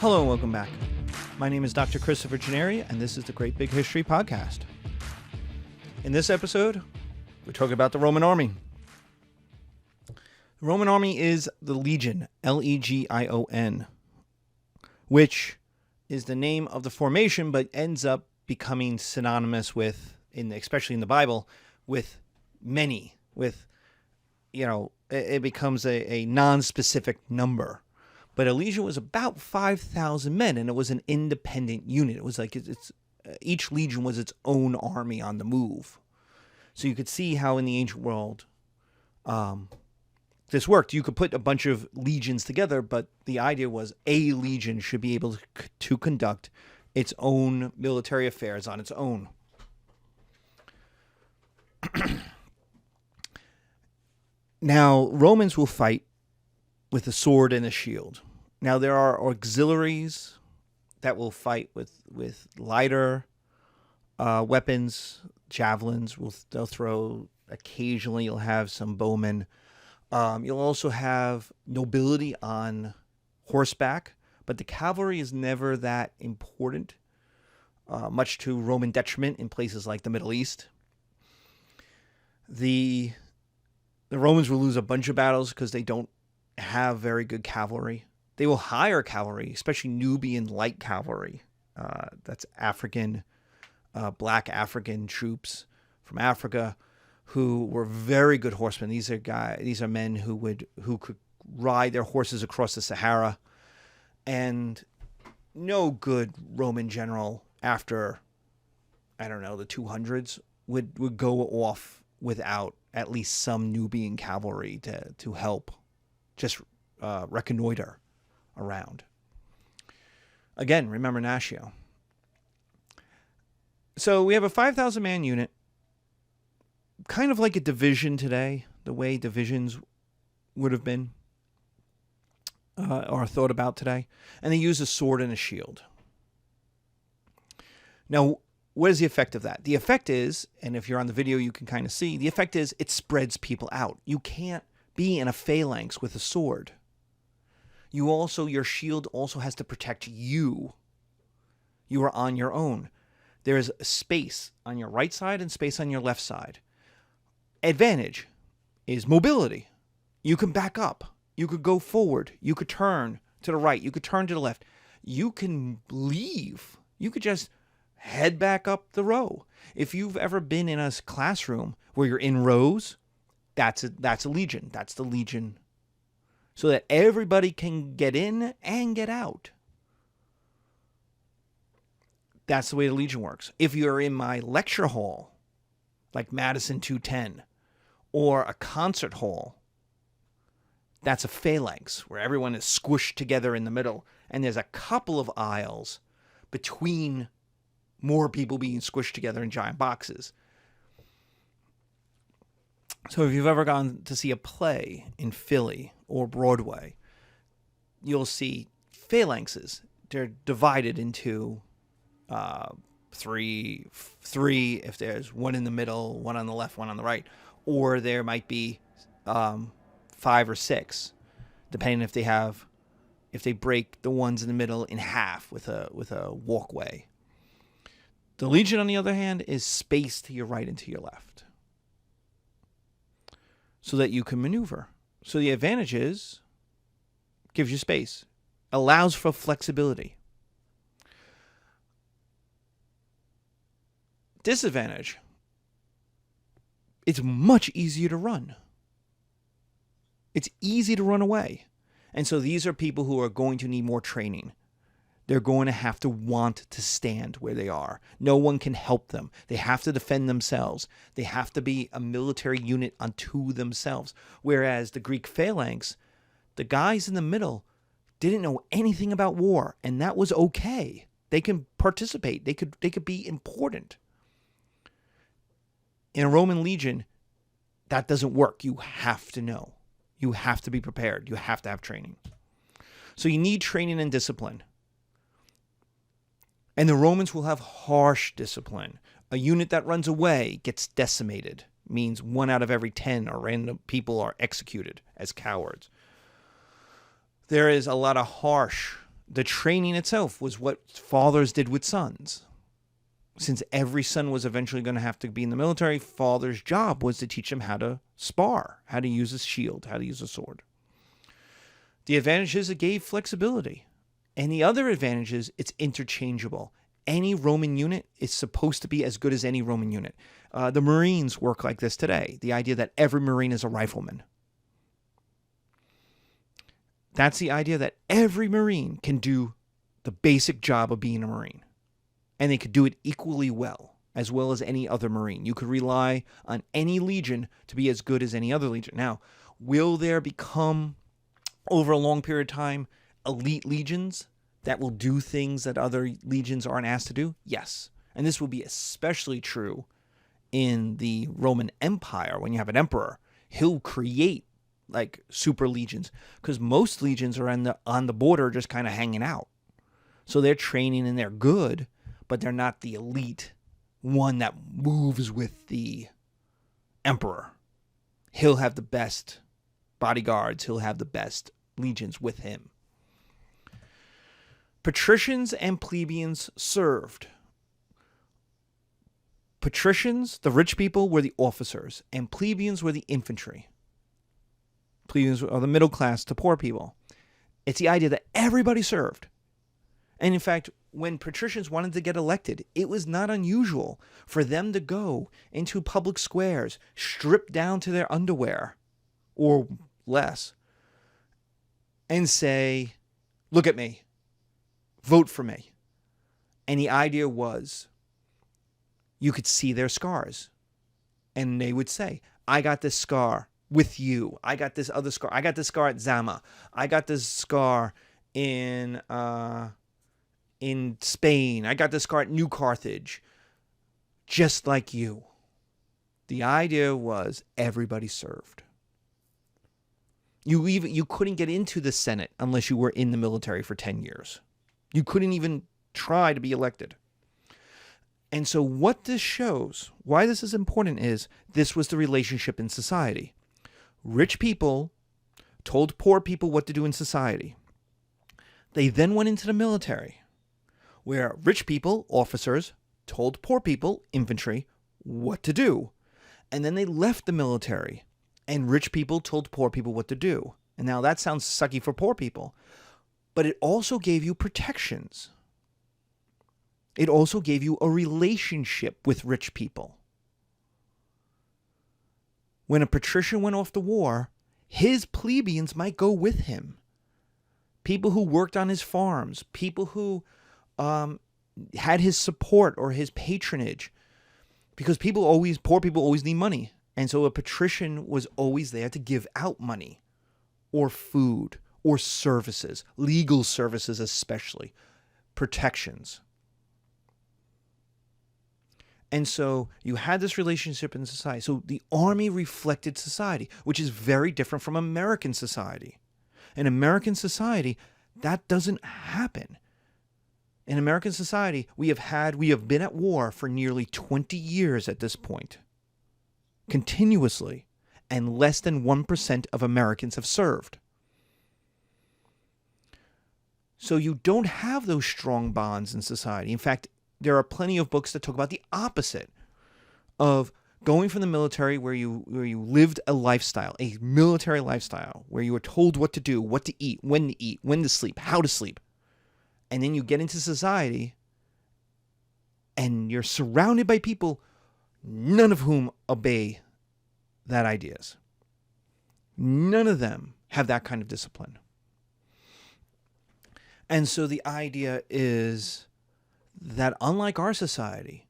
Hello and welcome back. My name is Dr. Christopher Gennari, and this is the Great Big History Podcast. In this episode, we're talking about the Roman army. The Roman army is the Legion, Legion, which is the name of the formation, but ends up becoming synonymous with, especially in the Bible, with many, it becomes a non-specific number. But a legion was about 5,000 men, and it was an independent unit. It was like each legion was its own army on the move. So you could see how in the ancient world this worked. You could put a bunch of legions together, but the idea was a legion should be able to conduct its own military affairs on its own. Now, Romans will fight with a sword and a shield. Now, there are auxiliaries that will fight with lighter weapons, javelins. They'll throw. Occasionally, you'll have some bowmen. You'll also have nobility on horseback, but the cavalry is never that important, much to Roman detriment in places like the Middle East. The Romans will lose a bunch of battles because they don't have very good cavalry. They will hire cavalry, especially Nubian light cavalry. That's African, black African troops from Africa who were very good horsemen. These are men who could ride their horses across the Sahara. And no good Roman general after, the 200s would go off without at least some Nubian cavalry to help just reconnoiter around. Again, remember Natio. So we have a 5,000 man unit, kind of like a division today, the way divisions would have been or thought about today. And they use a sword and a shield. Now, what is the effect of that? The effect is, and if you're on the video, you can kind of see, the effect is it spreads people out. You can't be in a phalanx with a sword. Your shield also has to protect you. You are on your own. There is space on your right side and space on your left side. Advantage is mobility. You can back up. You could go forward. You could turn to the right. You could turn to the left. You can leave. You could just head back up the row. If you've ever been in a classroom where you're in rows, that's a legion. That's the legion. So that everybody can get in and get out. That's the way the legion works. If you're in my lecture hall, like Madison 210, or a concert hall, that's a phalanx where everyone is squished together in the middle, and there's a couple of aisles between more people being squished together in giant boxes. So if you've ever gone to see a play in Philly or Broadway, you'll see phalanxes. They're divided into three if there's one in the middle, one on the left, one on the right. Or there might be 5 or 6, depending if they break the ones in the middle in half with a walkway. The legion, on the other hand, is spaced to your right and to your left, so that you can maneuver. So the advantage is, gives you space, allows for flexibility. Disadvantage, it's much easier to run. It's easy to run away. And so these are people who are going to need more training. They're going to have to want to stand where they are. No one can help them. They have to defend themselves. They have to be a military unit unto themselves. Whereas the Greek phalanx, the guys in the middle didn't know anything about war, and that was okay. They can participate. They could be important. In a Roman legion, that doesn't work. You have to know. You have to be prepared. You have to have training. So you need training and discipline. And the Romans will have harsh discipline. A unit that runs away gets decimated. Means 1 out of every 10 or random people are executed as cowards. There is a lot of harsh The training itself was what fathers did with sons. Since every son was eventually going to have to be in the military, father's job was to teach them how to spar, how to use a shield, how to use a sword. The advantage is it gave flexibility. And the other advantage is it's interchangeable. Any Roman unit is supposed to be as good as any Roman unit. The Marines work like this today. The idea that every Marine is a rifleman. That's the idea that every Marine can do the basic job of being a Marine. And they could do it equally well as any other Marine. You could rely on any legion to be as good as any other legion. Now, will there become, over a long period of time, elite legions that will do things that other legions aren't asked to do? Yes. And this will be especially true in the Roman Empire. When you have an emperor, he'll create like super legions, because most legions are on the border just kind of hanging out. So they're training and they're good, but they're not the elite one that moves with the emperor. He'll have the best bodyguards. He'll have the best legions with him. Patricians and plebeians served. Patricians, the rich people, were the officers, and plebeians were the infantry. Plebeians are the middle class to poor people. It's the idea that everybody served. And in fact, when patricians wanted to get elected, it was not unusual for them to go into public squares, stripped down to their underwear, or less, and say, "Look at me. Vote for me." And the idea was, you could see their scars. And they would say, "I got this scar with you. I got this other scar. I got this scar at Zama. I got this scar in Spain. I got this scar at New Carthage. Just like you." The idea was everybody served. You couldn't get into the Senate unless you were in the military for 10 years. You couldn't even try to be elected. And so what this shows, why this is important, is this was the relationship in society. Rich people told poor people what to do in society. They then went into the military, where rich people, officers, told poor people, infantry, what to do. And then they left the military, and rich people told poor people what to do. And now that sounds sucky for poor people, but it also gave you protections. It also gave you a relationship with rich people. When a patrician went off to war, his plebeians might go with him. People who worked on his farms, people who had his support or his patronage, because poor people always need money. And so a patrician was always there to give out money or food or services, legal services especially, protections. And so you had this relationship in society. So the army reflected society, which is very different from American society. In American society, that doesn't happen. In American society, we have been at war for nearly 20 years at this point, continuously, and less than 1% of Americans have served. So you don't have those strong bonds in society. In fact, there are plenty of books that talk about the opposite of going from the military, where you lived a lifestyle, a military lifestyle, where you were told what to do, what to eat, when to sleep, how to sleep. And then you get into society and you're surrounded by people, none of whom obey that ideas. None of them have that kind of discipline. And so the idea is that unlike our society,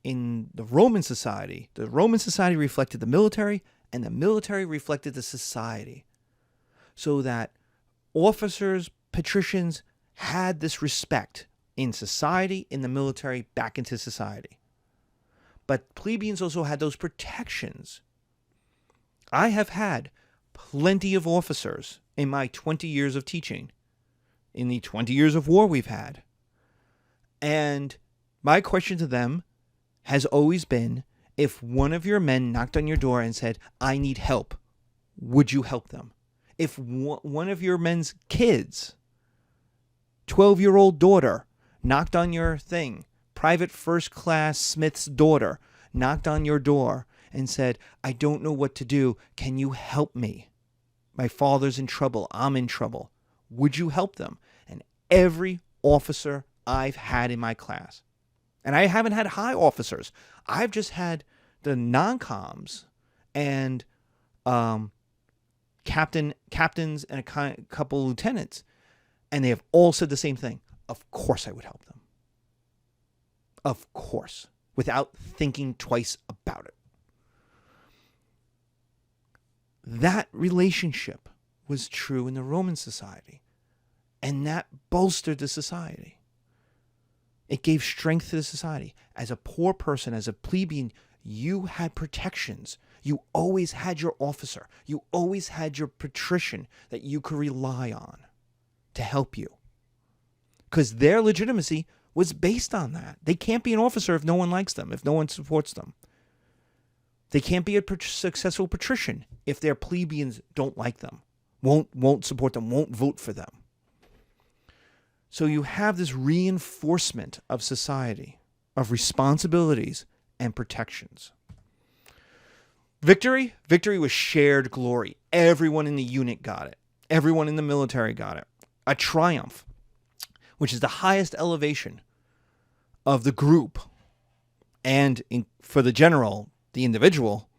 in the Roman society reflected the military, and the military reflected the society. So that officers, patricians had this respect in society, in the military, back into society. But plebeians also had those protections. I have had plenty of officers in my 20 years of teaching, in the 20 years of war we've had. And my question to them has always been, if one of your men knocked on your door and said, "I need help," would you help them? If one of your men's kids, 12-year-old daughter knocked on your thing. Private First Class Smith's daughter knocked on your door and said, I don't know what to do. Can you help me? My father's in trouble. I'm in trouble. Would you help them? And every officer I've had in my class, and I haven't had high officers, I've just had the non-coms and captains and a couple lieutenants, and they have all said the same thing. Of course I would help them. Of course, without thinking twice about it. That relationship was true in the Roman society, and that bolstered the society. It gave strength to the society. As a poor person, as a plebeian, you had protections. You always had your officer. You always had your patrician that you could rely on to help you. Because their legitimacy was based on that. They can't be an officer if no one likes them, if no one supports them. They can't be a successful patrician if their plebeians don't like them, won't support them, won't vote for them. So you have this reinforcement of society, of responsibilities and protections. Victory was shared glory. Everyone in the unit got it. Everyone in the military got it. A triumph, which is the highest elevation of the group, and for the general, the individual,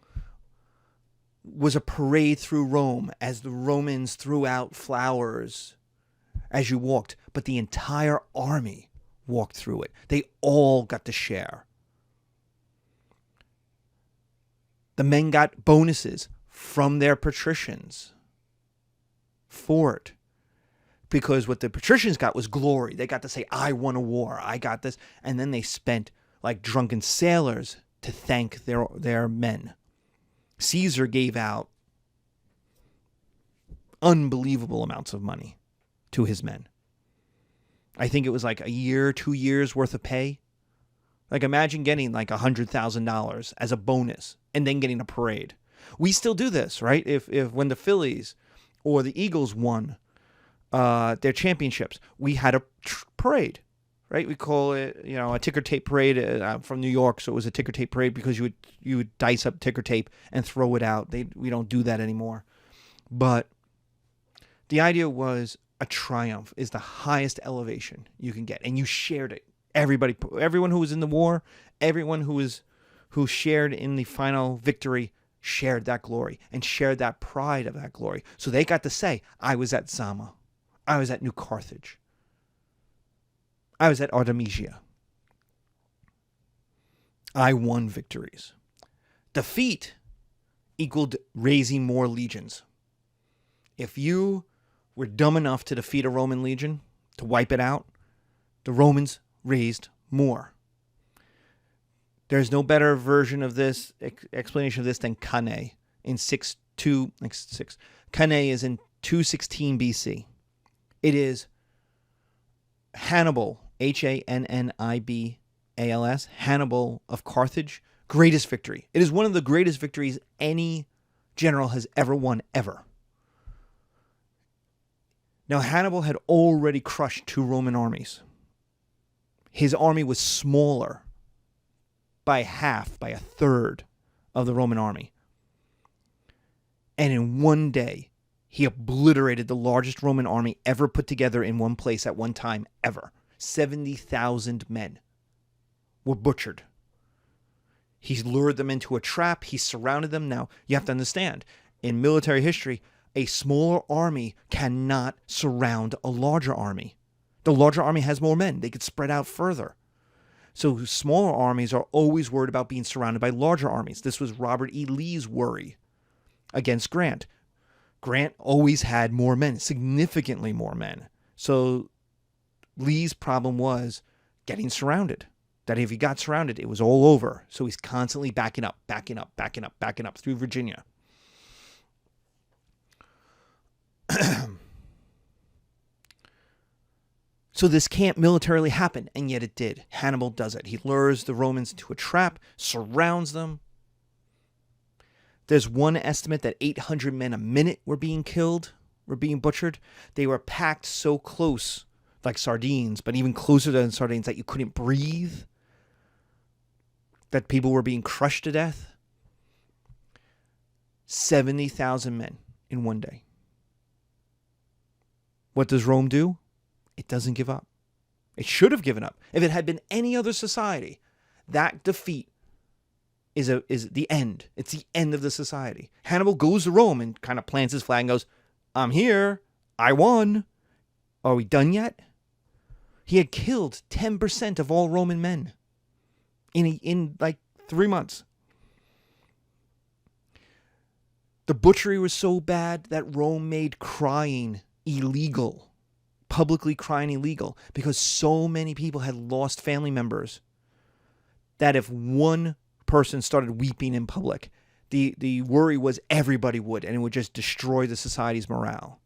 was a parade through Rome as the Romans threw out flowers as you walked, but the entire army walked through it. They all got to share. The men got bonuses from their patricians for it. Because what the patricians got was glory. They got to say, I won a war. I got this. And then they spent like drunken sailors to thank their men. Caesar gave out unbelievable amounts of money to his men. I think it was like a year, 2 years worth of pay. Like imagine getting like $100,000 as a bonus and then getting a parade. We still do this, right? If when the Phillies or the Eagles won their championships, we had a parade, right? We call it, a ticker tape parade. I'm from New York, so it was a ticker tape parade because you would dice up ticker tape and throw it out. We don't do that anymore. But the idea was a triumph is the highest elevation you can get, and you shared it. Everyone who was in the war, everyone who shared in the final victory shared that glory and shared that pride of that glory. So they got to say, I was at Zama. I was at New Carthage. I was at Artemisia. I won victories. Defeat equaled raising more legions. If you were dumb enough to defeat a Roman legion, to wipe it out, the Romans raised more. There's no better version of this, explanation of this than Cannae in 6. Cannae is in 216 BC. It is Hannibal, Hannibals, Hannibal of Carthage, greatest victory. It is one of the greatest victories any general has ever won, ever. Now, Hannibal had already crushed 2 Roman armies. His army was smaller by a third of the Roman army. And in one day, he obliterated the largest Roman army ever put together in one place at one time, ever. 70,000 men were butchered. He lured them into a trap. He surrounded them. Now, you have to understand, in military history, a smaller army cannot surround a larger army. The larger army has more men. They could spread out further. So smaller armies are always worried about being surrounded by larger armies. This was Robert E. Lee's worry against Grant. Grant always had more men, significantly more men. So Lee's problem was getting surrounded. That if he got surrounded, it was all over. So he's constantly backing up through Virginia. So this can't militarily happen, and yet it did. Hannibal does it. He lures the Romans into a trap, surrounds them. There's one estimate that 800 men a minute were being killed, were being butchered. They were packed so close. like sardines, but even closer than sardines, that you couldn't breathe, that people were being crushed to death. 70,000 men in one day. What does Rome do? It doesn't give up. It should have given up. If it had been any other society, that defeat is the end. It's the end of the society. Hannibal goes to Rome and kind of plants his flag and goes, I'm here. I won. Are we done yet? He had killed 10% of all Roman men in like 3 months. The butchery was so bad that Rome made crying illegal, publicly crying illegal, because so many people had lost family members that if one person started weeping in public, the worry was everybody would, and it would just destroy the society's morale.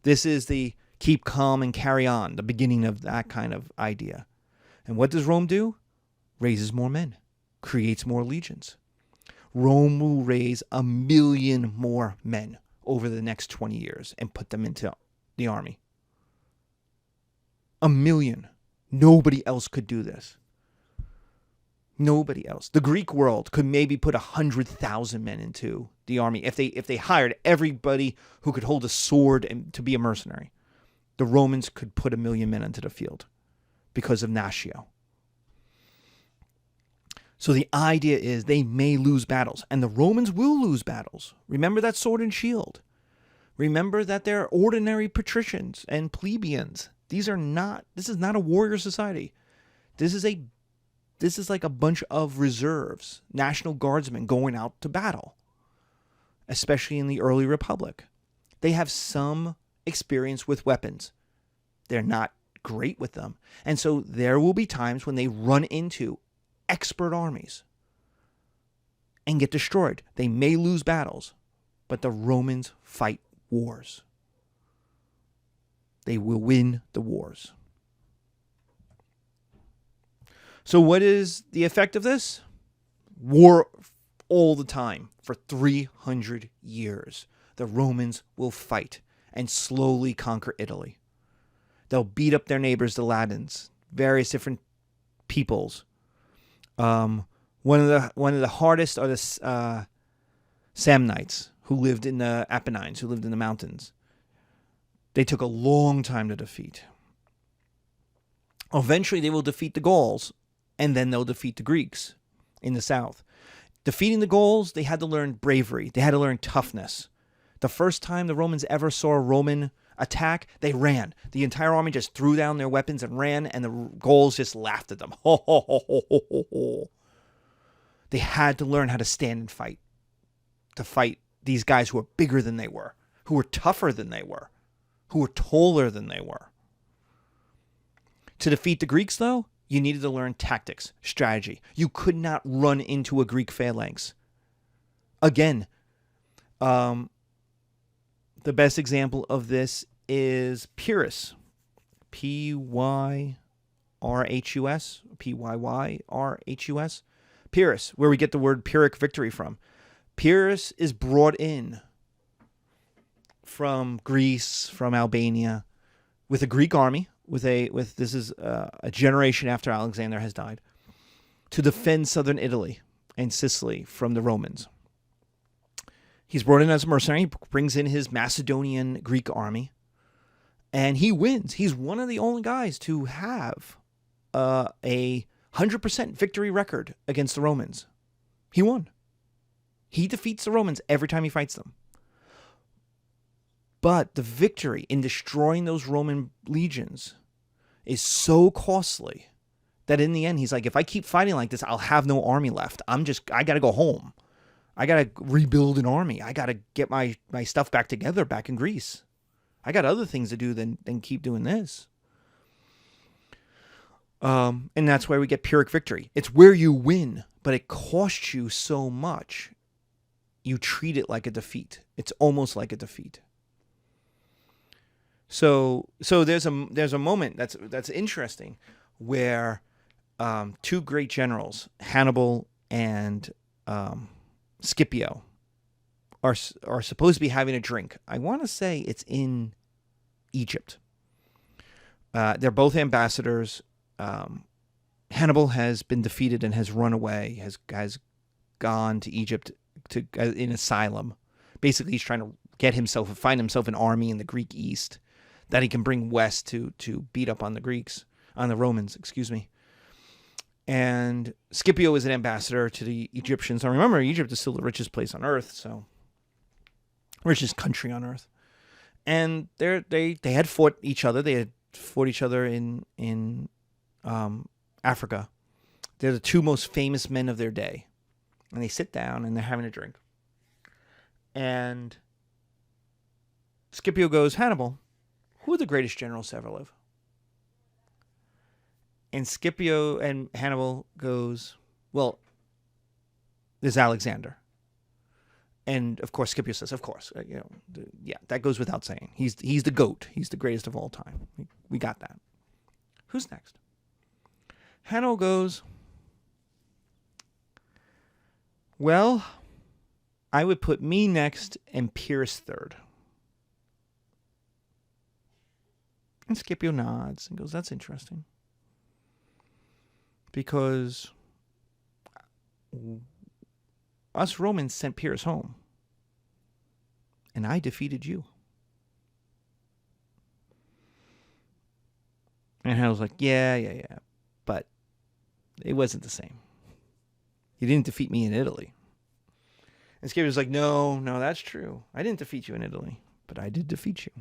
This is the keep calm and carry on, the beginning of that kind of idea. And what does Rome do? Raises more men, creates more legions. Rome will raise 1 million more men over the next 20 years and put them into the army. 1 million. Nobody else could do this. Nobody else. The Greek world could maybe put 100,000 men into the army if they hired everybody who could hold a sword and to be a mercenary. The Romans could put 1 million men into the field because of Natio. So the idea is they may lose battles, and the Romans will lose battles. Remember that sword and shield. Remember that they're ordinary patricians and plebeians. This is not a warrior society. This is like a bunch of reserves, National Guardsmen going out to battle, especially in the early Republic. They have some experience with weapons. They're not great with them. And so there will be times when they run into expert armies and get destroyed. They may lose battles, but the Romans fight wars. They will win the wars. So what is the effect of this? War all the time for 300 years. The Romans will fight and slowly conquer Italy. They'll beat up their neighbors, the Latins, various different peoples. One of the hardest are the Samnites, who lived in the Apennines, who lived in the mountains. They took a long time to defeat. Eventually, they will defeat the Gauls, and then they'll defeat the Greeks in the south. Defeating the Gauls, they had to learn bravery. They had to learn toughness. The first time the Romans ever saw a Roman attack, they ran. The entire army just threw down their weapons and ran, and the Gauls just laughed at them. Ho, ho, ho, ho, ho, ho, ho. They had to learn how to stand and fight. To fight these guys who were bigger than they were, who were tougher than they were, who were taller than they were. To defeat the Greeks, though, you needed to learn tactics, strategy. You could not run into a Greek phalanx. Again, the best example of this is Pyrrhus. P-Y-R-H-U-S. P-Y-Y-R-H-U-S. Pyrrhus, where we get the word Pyrrhic victory from. Pyrrhus is brought in from Greece, from Albania, with a Greek army, this is a generation after Alexander has died, to defend southern Italy and Sicily from the Romans. He's brought in as a mercenary. He brings in his Macedonian Greek army, and he wins. He's one of the only guys to have a 100% victory record against the Romans. He won. He defeats the Romans every time he fights them. But the victory in destroying those Roman legions is so costly that in the end, he's like, if I keep fighting like this, I'll have no army left. I got to go home. I got to rebuild an army. I got to get my stuff back together back in Greece. I got other things to do than keep doing this. And that's where we get Pyrrhic victory. It's where you win, but it costs you so much. You treat it like a defeat. It's almost like a defeat. So there's a moment that's interesting where two great generals, Hannibal and Scipio, are supposed to be having a drink. I want to say it's in Egypt. They're both ambassadors. Hannibal has been defeated and has run away, has gone to Egypt in asylum. Basically, he's trying to find himself an army in the Greek East that he can bring west to beat up on the Romans, excuse me. And Scipio is an ambassador to the Egyptians. Now remember, Egypt is still the richest place on earth, so richest country on earth. And they had fought each other. They had fought each other in Africa. They're the two most famous men of their day. And they sit down and they're having a drink. And Scipio goes, Hannibal, who are the greatest generals to ever live? And Scipio and Hannibal goes, well, there's Alexander. And of course, Scipio says, of course, yeah, that goes without saying. He's the GOAT. He's the greatest of all time. We got that. Who's next? Hannibal goes, well, I would put me next and Pyrrhus third. And Scipio nods and goes, that's interesting. Because us Romans sent Pyrrhus home. And I defeated you. And Hannibal's like, yeah. But it wasn't the same. You didn't defeat me in Italy. And Scipio's like, no, that's true. I didn't defeat you in Italy, but I did defeat you.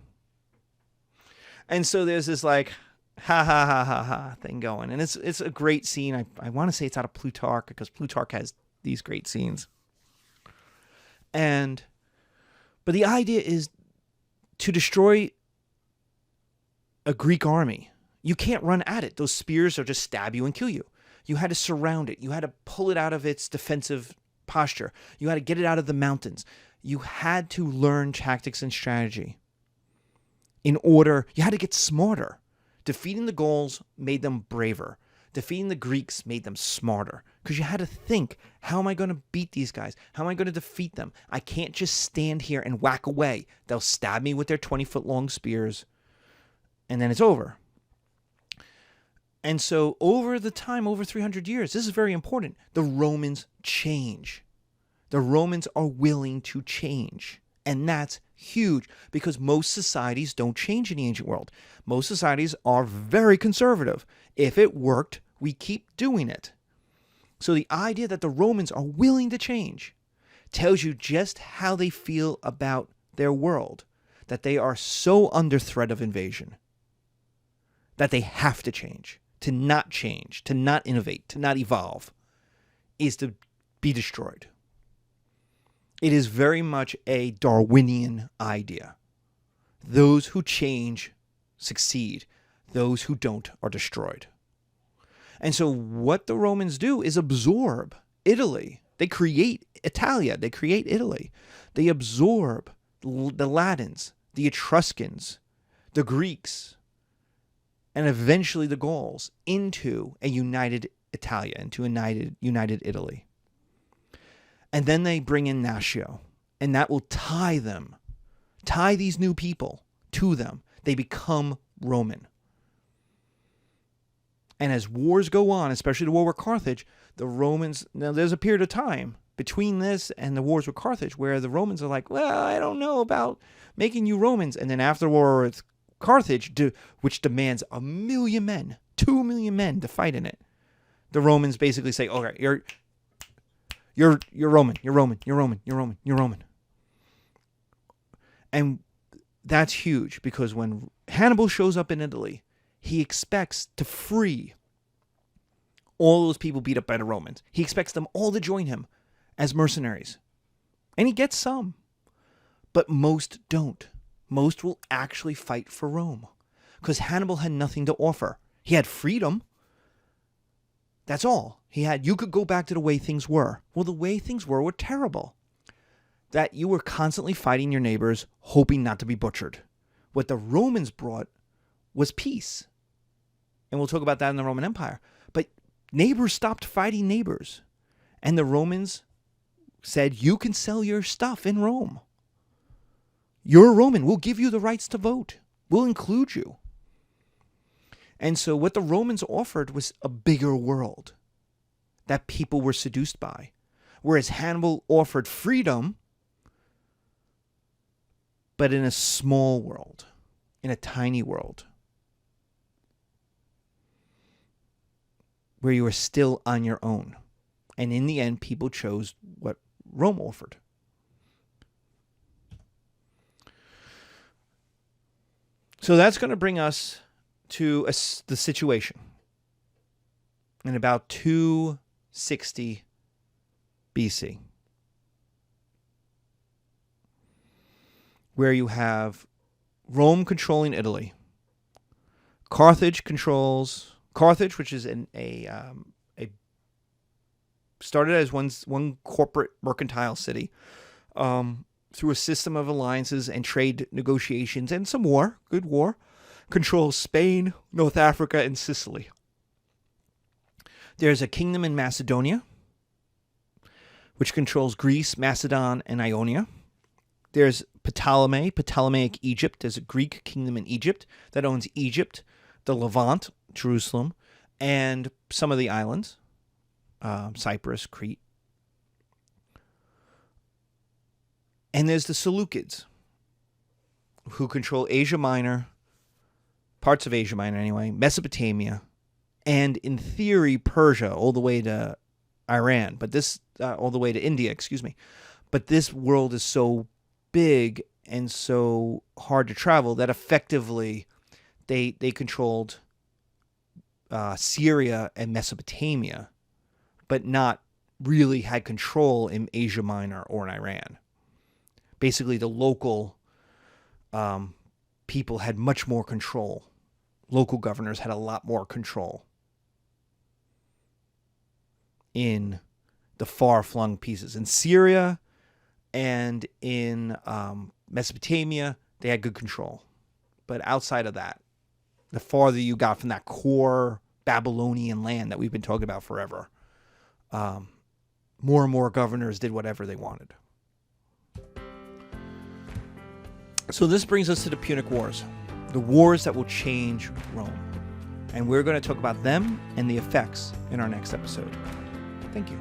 And so there's this like, ha thing going. And it's a great scene. I want to say it's out of Plutarch because Plutarch has these great scenes. But the idea is to destroy a Greek army. You can't run at it. Those spears will just stab you and kill you. You had to surround it. You had to pull it out of its defensive posture. You had to get it out of the mountains. You had to learn tactics and strategy. You had to get smarter. Defeating the Gauls made them braver. Defeating the Greeks made them smarter. Because you had to think, how am I going to beat these guys? How am I going to defeat them? I can't just stand here and whack away. They'll stab me with their 20-foot long spears. And then it's over. And so over the time, over 300 years, this is very important. The Romans change. The Romans are willing to change. And that's huge because most societies don't change in the ancient world. Most societies are very conservative. If it worked, we keep doing it. So the idea that the Romans are willing to change tells you just how they feel about their world, that they are so under threat of invasion that they have to change. To not change, to not innovate, to not evolve is to be destroyed. It is very much a Darwinian idea. Those who change succeed. Those who don't are destroyed. And so what the Romans do is absorb Italy. They create Italia. They create Italy. They absorb the Latins, the Etruscans, the Greeks, and eventually the Gauls into a united Italia, into a united Italy. And then they bring in Nacio, and that will tie these new people to them. They become Roman. And as wars go on, especially the war with Carthage, the Romans, now there's a period of time between this and the wars with Carthage where the Romans are like, well, I don't know about making you Romans. And then after the war with Carthage, which demands 1 million men, 2 million men to fight in it, the Romans basically say, okay, you're Roman, you're Roman. And that's huge because when Hannibal shows up in Italy, he expects to free all those people beat up by the Romans. He expects them all to join him as mercenaries. And he gets some, but most don't. Most will actually fight for Rome because Hannibal had nothing to offer. He had freedom. That's all. You could go back to the way things were. Well, the way things were terrible. That you were constantly fighting your neighbors, hoping not to be butchered. What the Romans brought was peace. And we'll talk about that in the Roman Empire. But neighbors stopped fighting neighbors. And the Romans said, you can sell your stuff in Rome. You're a Roman. We'll give you the rights to vote. We'll include you. And so what the Romans offered was a bigger world that people were seduced by. Whereas Hannibal offered freedom, but in a small world, in a tiny world, where you were still on your own. And in the end, people chose what Rome offered. So that's going to bring us to the situation in about 260 BC, where you have Rome controlling Italy. Carthage, which is started as one corporate mercantile city, through a system of alliances and trade negotiations and some war, good war, controls Spain, North Africa, and Sicily. There's a kingdom in Macedonia, which controls Greece, Macedon, and Ionia. There's Ptolemaic Egypt. There's a Greek kingdom in Egypt that owns Egypt, the Levant, Jerusalem, and some of the islands, Cyprus, Crete. And there's the Seleucids, who control Asia Minor, parts of Asia Minor anyway, Mesopotamia, and in theory Persia all the way to Iran, but this all the way to India, excuse me. But this world is so big and so hard to travel that effectively they controlled Syria and Mesopotamia, but not really had control in Asia Minor or in Iran. Basically, the local people had much more control. Local governors had a lot more control in the far-flung pieces. In Syria and in Mesopotamia, they had good control. But outside of that, the farther you got from that core Babylonian land that we've been talking about forever, more and more governors did whatever they wanted. So this brings us to the Punic Wars, the wars that will change Rome. And we're going to talk about them and the effects in our next episode. Thank you.